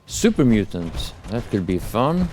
Super mutant. That could be fun.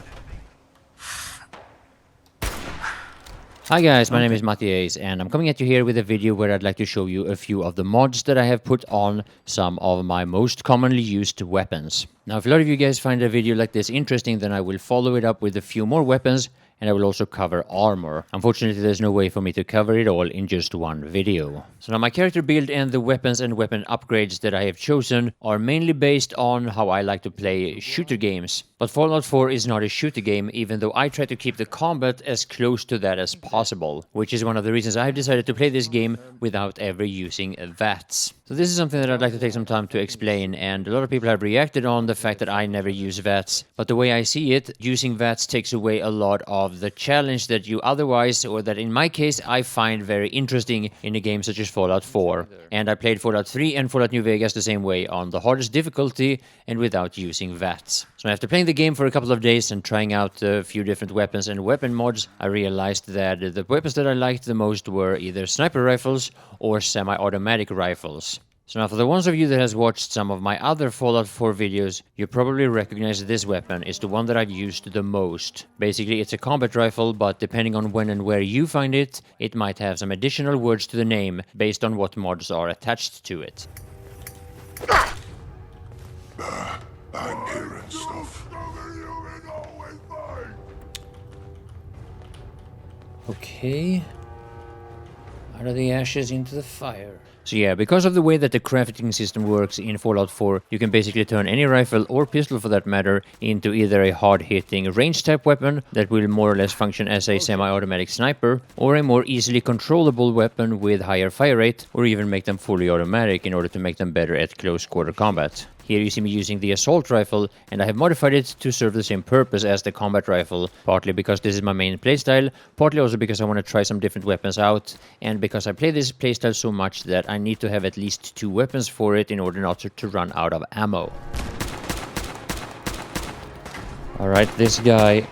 Hi guys, my name is Matthias and I'm coming at you here with a video where I'd like to show you a few of the mods that I have put on some of my most commonly used weapons. Now if a lot of you guys find a video like this interesting, then I will follow it up with a few more weapons, and I will also cover armor. Unfortunately, there's no way for me to cover it all in just one video. So now my character build and the weapons and weapon upgrades that I have chosen are mainly based on how I like to play shooter games. But Fallout 4 is not a shooter game, even though I try to keep the combat as close to that as possible, which is one of the reasons I have decided to play this game without ever using VATS. So this is something that I'd like to take some time to explain, and a lot of people have reacted on the fact that I never use VATS. But the way I see it, using VATS takes away a lot of the challenge that you otherwise, or that in my case, I find very interesting in a game such as Fallout 4. And I played Fallout 3 and Fallout New Vegas the same way, on the hardest difficulty and without using VATS. So after playing the game for a couple of days and trying out a few different weapons and weapon mods, I realized that the weapons that I liked the most were either sniper rifles or semi-automatic rifles. So now for the ones of you that has watched some of my other Fallout 4 videos, you probably recognize this weapon is the one that I've used the most. Basically it's a combat rifle, but depending on when and where you find it, it might have some additional words to the name based on what mods are attached to it. I'm hearing stuff. Okay. Out of the ashes into the fire. So yeah, because of the way that the crafting system works in Fallout 4, you can basically turn any rifle, or pistol for that matter, into either a hard-hitting range-type weapon that will more or less function as a semi-automatic sniper, or a more easily controllable weapon with higher fire rate, or even make them fully automatic in order to make them better at close-quarter combat. Here you see me using the assault rifle, and I have modified it to serve the same purpose as the combat rifle, partly because this is my main playstyle, partly also because I want to try some different weapons out, and because I play this playstyle so much that I need to have at least 2 weapons for it in order not to run out of ammo. Alright, this guy...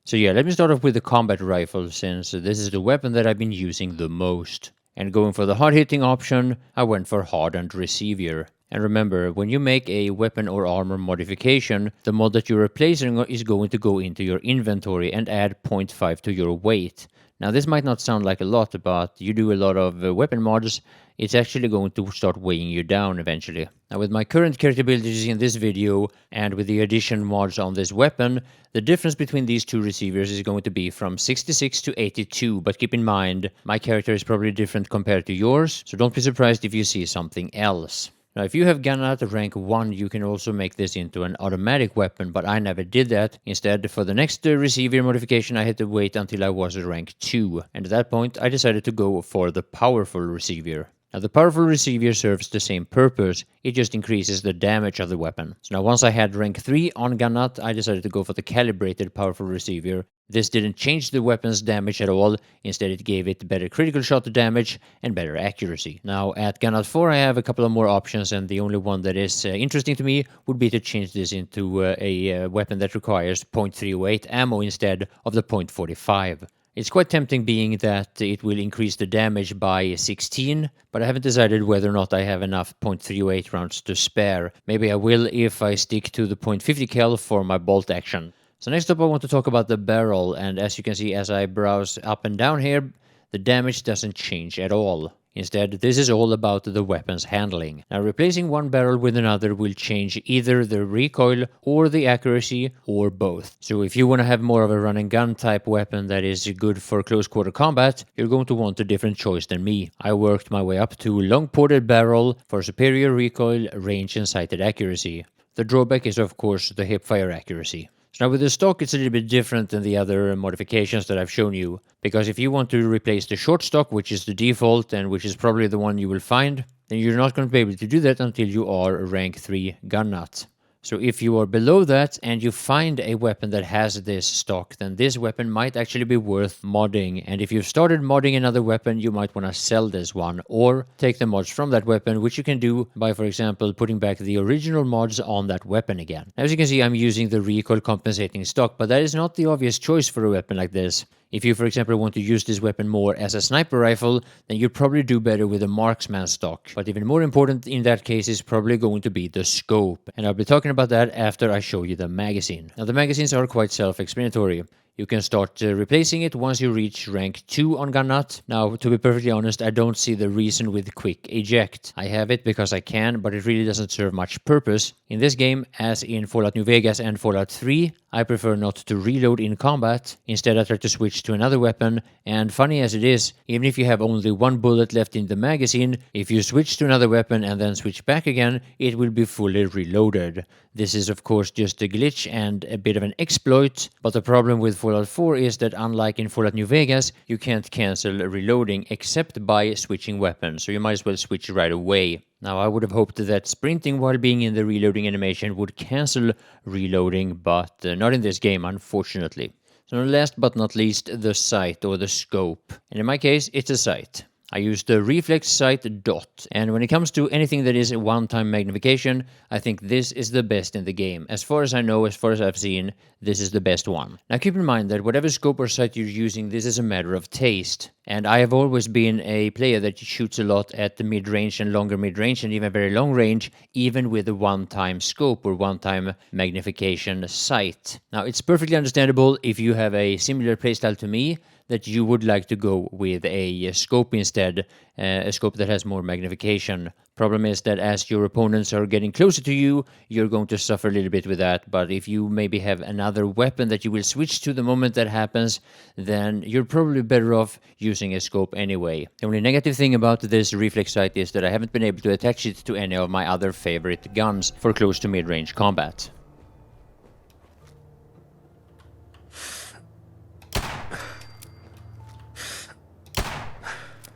So yeah, let me start off with the combat rifle, since this is the weapon that I've been using the most. And going for the hard-hitting option, I went for hardened receiver. And remember, when you make a weapon or armor modification, the mod that you're replacing is going to go into your inventory and add 0.5 to your weight. Now this might not sound like a lot, but you do a lot of weapon mods, it's actually going to start weighing you down eventually. Now with my current character abilities in this video, and with the addition mods on this weapon, the difference between these two receivers is going to be from 66 to 82, but keep in mind, my character is probably different compared to yours, so don't be surprised if you see something else. Now, if you have gun at rank 1, you can also make this into an automatic weapon, but I never did that. Instead, for the next receiver modification, I had to wait until I was rank 2, and at that point, I decided to go for the powerful receiver. Now, the powerful receiver serves the same purpose, it just increases the damage of the weapon. So now, once I had rank 3 on gun nut, I decided to go for the calibrated powerful receiver. This didn't change the weapon's damage at all, instead it gave it better critical shot damage and better accuracy. Now at Gunnout 4 I have a couple of more options, and the only one that is interesting to me would be to change this into a weapon that requires .308 ammo instead of the .45. It's quite tempting, being that it will increase the damage by 16, but I haven't decided whether or not I have enough .308 rounds to spare. Maybe I will if I stick to the .50 cal for my bolt action. So next up I want to talk about the barrel, and as you can see as I browse up and down here, the damage doesn't change at all. Instead, this is all about the weapon's handling. Now replacing one barrel with another will change either the recoil or the accuracy, or both. So if you want to have more of a run and gun type weapon that is good for close quarter combat, you're going to want a different choice than me. I worked my way up to long ported barrel for superior recoil, range and sighted accuracy. The drawback is of course the hipfire accuracy. So now with the stock it's a little bit different than the other modifications that I've shown you, because if you want to replace the short stock, which is the default and which is probably the one you will find, then you're not going to be able to do that until you are rank 3 gun nut. So if you are below that and you find a weapon that has this stock, then this weapon might actually be worth modding. And if you've started modding another weapon, you might want to sell this one or take the mods from that weapon, which you can do by, for example, putting back the original mods on that weapon again. As you can see, I'm using the recoil compensating stock, but that is not the obvious choice for a weapon like this. If you, for example, want to use this weapon more as a sniper rifle, then you'd probably do better with a marksman stock. But even more important in that case is probably going to be the scope. And I'll be talking about that after I show you the magazine. Now, the magazines are quite self-explanatory. You can start replacing it once you reach rank 2 on gun nut. Now, to be perfectly honest, I don't see the reason with quick eject. I have it because I can, but it really doesn't serve much purpose. In this game, as in Fallout New Vegas and Fallout 3, I prefer not to reload in combat. Instead, I try to switch to another weapon, and funny as it is, even if you have only one bullet left in the magazine, if you switch to another weapon and then switch back again, it will be fully reloaded. This is of course just a glitch and a bit of an exploit, but the problem with Fallout 4 is that unlike in Fallout New Vegas, you can't cancel reloading except by switching weapons, so you might as well switch right away. Now, I would have hoped that sprinting while being in the reloading animation would cancel reloading, but not in this game, unfortunately. So last but not least, the sight or the scope. And in my case, it's a sight. I use the reflex sight dot, and when it comes to anything that is a one-time magnification, I think this is the best in the game. As far as I know, as far as I've seen, this is the best one. Now keep in mind that whatever scope or sight you're using, this is a matter of taste. And I have always been a player that shoots a lot at the mid-range and longer mid-range and even very long range, even with a one-time scope or one-time magnification sight. Now it's perfectly understandable if you have a similar playstyle to me, that you would like to go with a scope instead, a scope that has more magnification. Problem is that as your opponents are getting closer to you, you're going to suffer a little bit with that, but if you maybe have another weapon that you will switch to the moment that happens, then you're probably better off using a scope anyway. The only negative thing about this reflex sight is that I haven't been able to attach it to any of my other favorite guns for close to mid-range combat.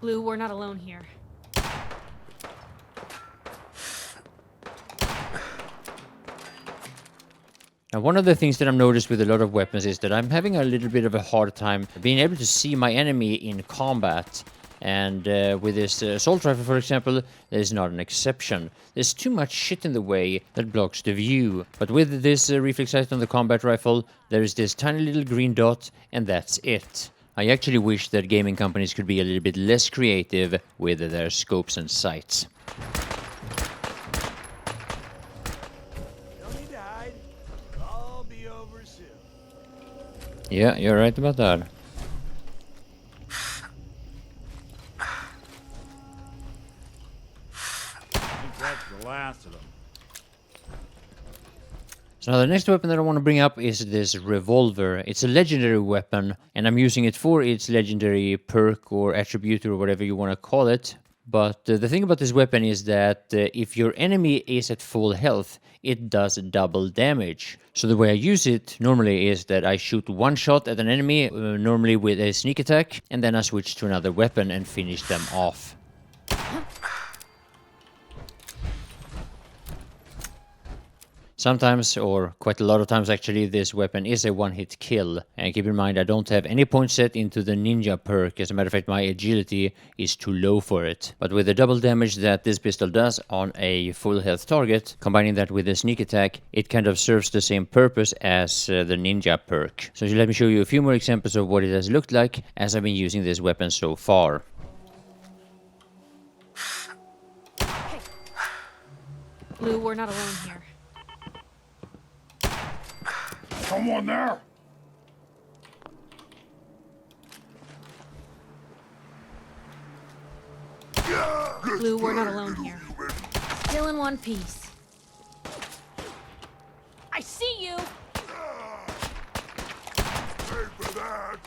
Blue, we're not alone here. Now, one of the things that I've noticed with a lot of weapons is that I'm having a little bit of a hard time being able to see my enemy in combat. And with this assault rifle, for example, there's not an exception. There's too much shit in the way that blocks the view. But with this reflex sight on the combat rifle, there is this tiny little green dot, and that's it. I actually wish that gaming companies could be a little bit less creative with their scopes and sights. Don't need to hide. I'll be over soon. Yeah, you're right about that. I think that's the last of them. So now the next weapon that I want to bring up is this revolver. It's a legendary weapon, and I'm using it for its legendary perk or attribute or whatever you want to call it. But the thing about this weapon is that if your enemy is at full health, it does double damage. So the way I use it normally is that I shoot one shot at an enemy, normally with a sneak attack, and then I switch to another weapon and finish them off. Sometimes, or quite a lot of times actually, this weapon is a one-hit kill. And keep in mind, I don't have any points set into the ninja perk. As a matter of fact, my agility is too low for it. But with the double damage that this pistol does on a full health target, combining that with a sneak attack, it kind of serves the same purpose as the ninja perk. So let me show you a few more examples of what it has looked like as I've been using this weapon so far. Blue, we're not alone here. Someone there? Blue, we're not alone here. Still in one piece. I see you! Pay for that.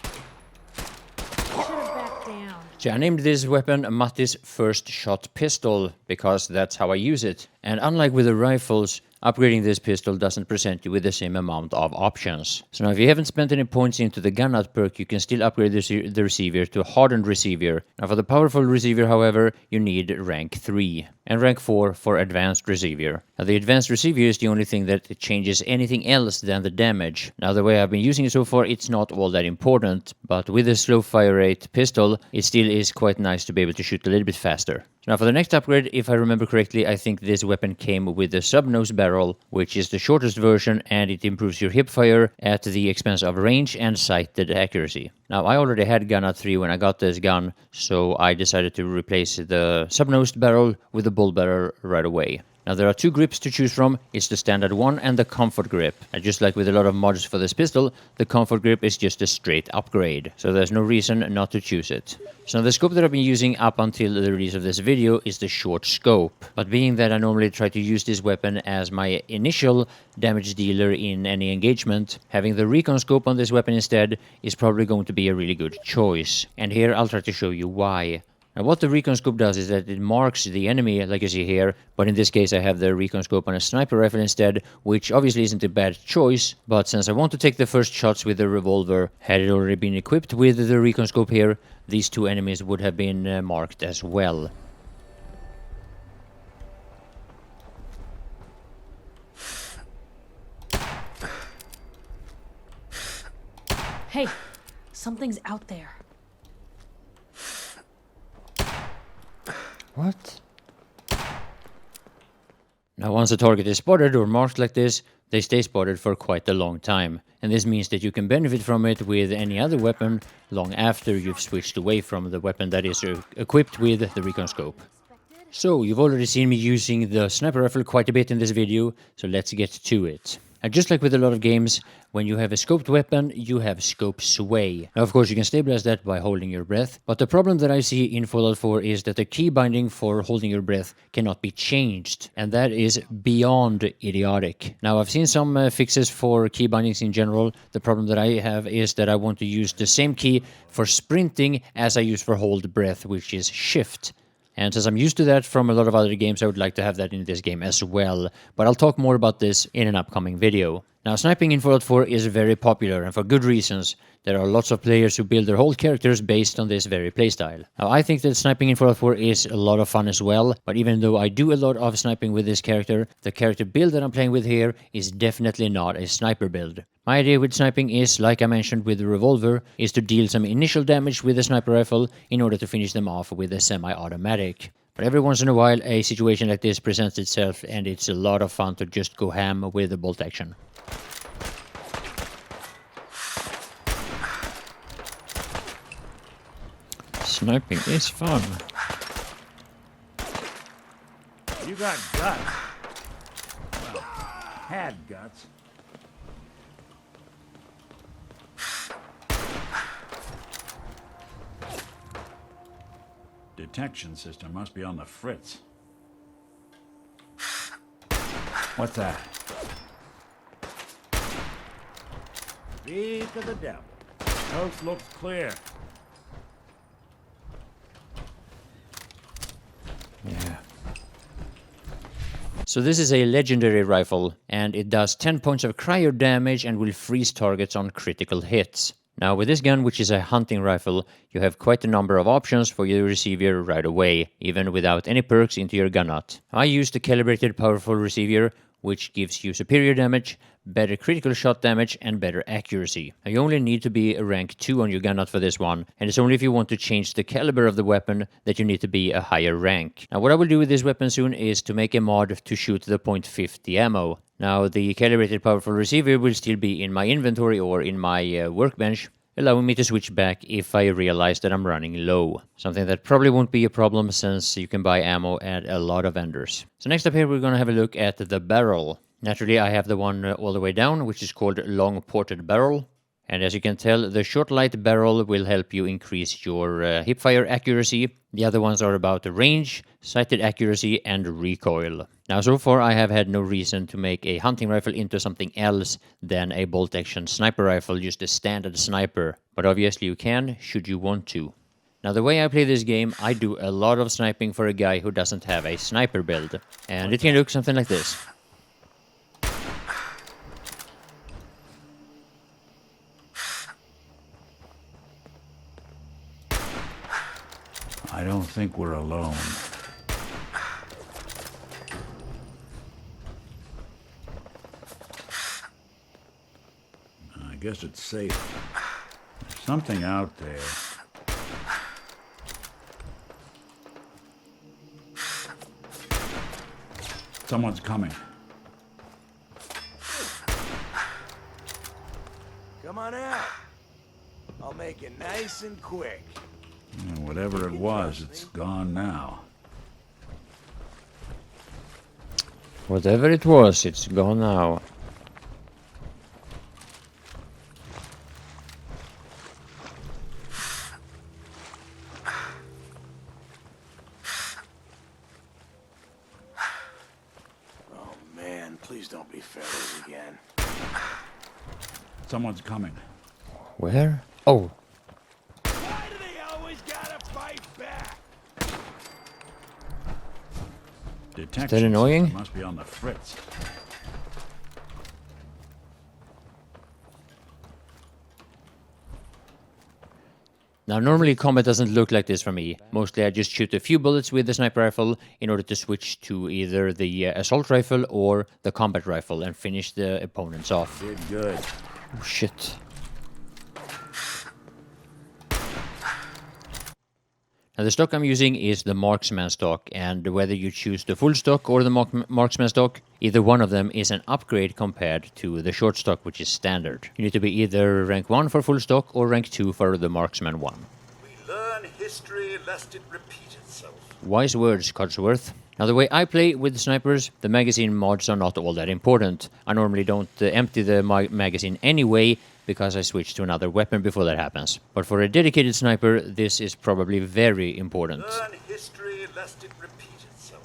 Should have backed down. So I named this weapon Matti's first shot pistol because that's how I use it. And unlike with the rifles, upgrading this pistol doesn't present you with the same amount of options. So now if you haven't spent any points into the gun nut perk, you can still upgrade the receiver to a hardened receiver. Now for the powerful receiver, however, you need rank 3 and rank 4 for advanced receiver. Now the advanced receiver is the only thing that changes anything else than the damage. Now the way I've been using it so far, it's not all that important, but with a slow fire rate pistol, it still is quite nice to be able to shoot a little bit faster. Now for the next upgrade, if I remember correctly, I think this weapon came with the sub-nose barrel, which is the shortest version, and it improves your hip fire at the expense of range and sighted accuracy. Now I already had gun 3 when I got this gun, so I decided to replace the sub-nosed barrel with the bull barrel right away. Now there are 2 grips to choose from. It's the standard one and the comfort grip. And just like with a lot of mods for this pistol, the comfort grip is just a straight upgrade. So there's no reason not to choose it. So the scope that I've been using up until the release of this video is the short scope. But being that I normally try to use this weapon as my initial damage dealer in any engagement, having the recon scope on this weapon instead is probably going to be a really good choice. And here I'll try to show you why. Now what the recon scope does is that it marks the enemy, like you see here, but in this case I have the recon scope on a sniper rifle instead, which obviously isn't a bad choice, but since I want to take the first shots with the revolver, had it already been equipped with the recon scope here, these 2 enemies would have been marked as well. Hey, something's out there. What? Now once a target is spotted or marked like this, they stay spotted for quite a long time. And this means that you can benefit from it with any other weapon long after you've switched away from the weapon that is equipped with the recon scope. So you've already seen me using the sniper rifle quite a bit in this video, so let's get to it. And just like with a lot of games, when you have a scoped weapon, you have scope sway. Now, of course, you can stabilize that by holding your breath, but the problem that I see in Fallout 4 is that the key binding for holding your breath cannot be changed, and that is beyond idiotic. Now, I've seen some fixes for key bindings in general. The problem that I have is that I want to use the same key for sprinting as I use for hold breath, which is shift. And since I'm used to that from a lot of other games, I would like to have that in this game as well. But I'll talk more about this in an upcoming video. Now, sniping in Fallout 4 is very popular, and for good reasons. There are lots of players who build their whole characters based on this very playstyle. Now, I think that sniping in Fallout 4 is a lot of fun as well, but even though I do a lot of sniping with this character, the character build that I'm playing with here is definitely not a sniper build. My idea with sniping is, like I mentioned with the revolver, is to deal some initial damage with the sniper rifle in order to finish them off with a semi-automatic. But every once in a while a situation like this presents itself, and it's a lot of fun to just go ham with the bolt action. Sniping is fun. You got guts. Well, had guts. Detection system must be on the fritz. What's that? Speak of the devil. Coast looks clear. Yeah. So this is a legendary rifle, and it does 10 points of cryo damage and will freeze targets on critical hits. Now with this gun, which is a hunting rifle, you have quite a number of options for your receiver right away, even without any perks into your gun nut. I use the calibrated powerful receiver, which gives you superior damage, better critical shot damage, and better accuracy. Now, you only need to be a rank 2 on your gun nut for this one, and it's only if you want to change the caliber of the weapon that you need to be a higher rank. Now what I will do with this weapon soon is to make a mod to shoot the .50 ammo. Now the calibrated powerful receiver will still be in my inventory or in my workbench, allowing me to switch back if I realize that I'm running low. Something that probably won't be a problem since you can buy ammo at a lot of vendors. So next up here we're going to have a look at the barrel. Naturally I have the one all the way down, which is called long ported barrel. And as you can tell, the short light barrel will help you increase your hipfire accuracy. The other ones are about the range, sighted accuracy, and recoil. Now so far I have had no reason to make a hunting rifle into something else than a bolt action sniper rifle, just a standard sniper. But obviously you can, should you want to. Now the way I play this game, I do a lot of sniping for a guy who doesn't have a sniper build. And it can look something like this. I don't think we're alone. I guess it's safe. There's something out there. Someone's coming. Come on out. I'll make it nice and quick. Whatever it was, it's gone now. Whatever it was, it's gone now. Oh man, please don't be feathers again. Someone's coming. Where? Oh, Why do they always gotta fight back? Detection annoying? system must be on the fritz. now normally combat doesn't look like this for me. Mostly I just shoot a few bullets with the sniper rifle in order to switch to either the assault rifle or the combat rifle and finish the opponents off. Did good. Oh shit. Now the stock I'm using is the marksman stock, and whether you choose the full stock or the marksman stock, either one of them is an upgrade compared to the short stock, which is standard. You need to be either rank 1 for full stock or rank 2 for the marksman 1. We learn history lest it repeat itself. Wise words, Codsworth. Now the way I play with snipers, the magazine mods are not all that important. I normally don't empty the magazine anyway, because I switch to another weapon before that happens. But for a dedicated sniper, this is probably very important. Learn history lest it repeat itself.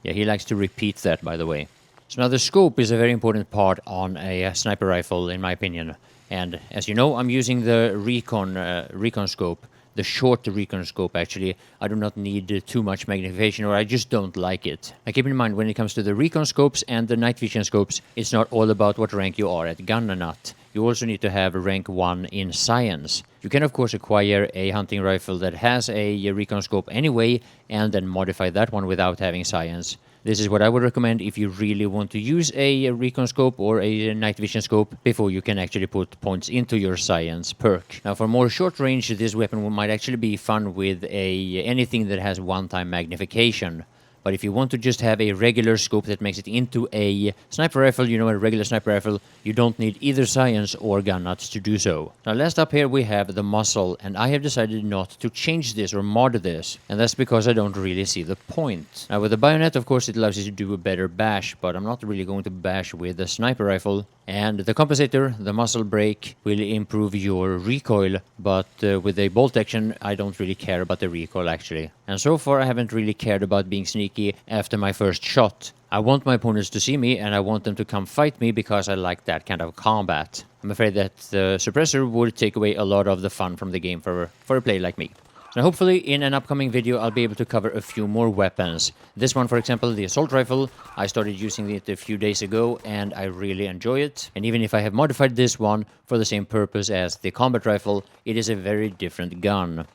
Yeah, he likes to repeat that, by the way. So now the scope is a very important part on a sniper rifle, in my opinion. And as you know, I'm using the recon scope. The short recon scope, actually. I do not need too much magnification, or I just don't like it. Now keep in mind, when it comes to the recon scopes and the night vision scopes, it's not all about what rank you are at gun or not. You also need to have rank 1 in science. You can of course acquire a hunting rifle that has a recon scope anyway, and then modify that one without having science. This is what I would recommend if you really want to use a recon scope or a night vision scope before you can actually put points into your science perk. Now for more short range, this weapon might actually be fun with anything that has one-time magnification. But if you want to just have a regular scope that makes it into a sniper rifle, you know, a regular sniper rifle, you don't need either science or gun nuts to do so. Now last up here we have the muzzle, and I have decided not to change this or mod this, and that's because I don't really see the point. Now with the bayonet, of course, it allows you to do a better bash, but I'm not really going to bash with the sniper rifle. And the compensator, the muzzle brake, will improve your recoil, but with a bolt action, I don't really care about the recoil actually. And so far I haven't really cared about being sneaky after my first shot. I want my opponents to see me, and I want them to come fight me because I like that kind of combat. I'm afraid that the suppressor would take away a lot of the fun from the game for a player like me. Now hopefully in an upcoming video I'll be able to cover a few more weapons. This one, for example, the assault rifle, I started using it a few days ago and I really enjoy it. And even if I have modified this one for the same purpose as the combat rifle, it is a very different gun.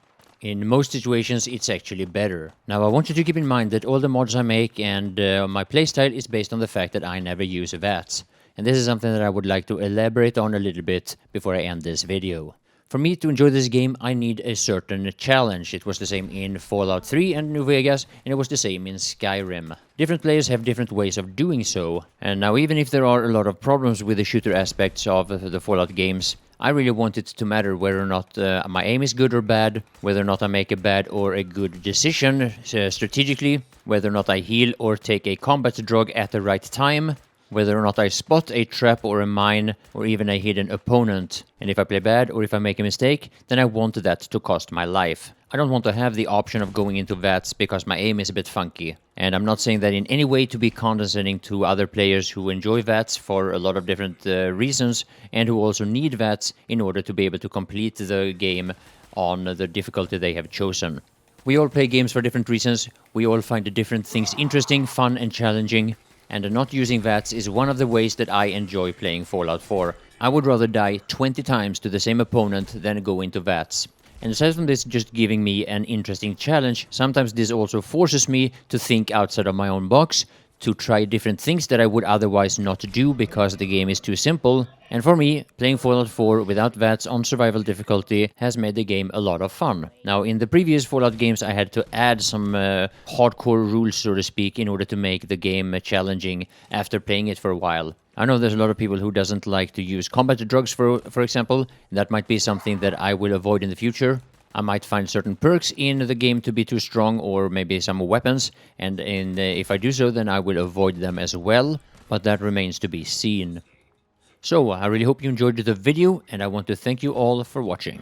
In most situations it's actually better. Now I want you to keep in mind that all the mods I make and my playstyle is based on the fact that I never use VATS. And this is something that I would like to elaborate on a little bit before I end this video. For me to enjoy this game, I need a certain challenge. It was the same in Fallout 3 and New Vegas, and it was the same in Skyrim. Different players have different ways of doing so, and now even if there are a lot of problems with the shooter aspects of the Fallout games, I really want it to matter whether or not my aim is good or bad, whether or not I make a bad or a good decision strategically, whether or not I heal or take a combat drug at the right time, whether or not I spot a trap or a mine or even a hidden opponent. And if I play bad or if I make a mistake, then I want that to cost my life. I don't want to have the option of going into VATS because my aim is a bit funky. And I'm not saying that in any way to be condescending to other players who enjoy VATS for a lot of different reasons and who also need VATS in order to be able to complete the game on the difficulty they have chosen. We all play games for different reasons. We all find the different things interesting, fun and challenging. And not using VATS is one of the ways that I enjoy playing Fallout 4. I would rather die 20 times to the same opponent than go into VATS. And aside from this just giving me an interesting challenge, sometimes this also forces me to think outside of my own box, to try different things that I would otherwise not do because the game is too simple. And for me, playing Fallout 4 without VATS on survival difficulty has made the game a lot of fun. Now, in the previous Fallout games, I had to add some hardcore rules, so to speak, in order to make the game challenging after playing it for a while. I know there's a lot of people who doesn't like to use combat drugs, for example. That might be something that I will avoid in the future. I might find certain perks in the game to be too strong, or maybe some weapons, and if I do so, then I will avoid them as well, but that remains to be seen. So, I really hope you enjoyed the video, and I want to thank you all for watching.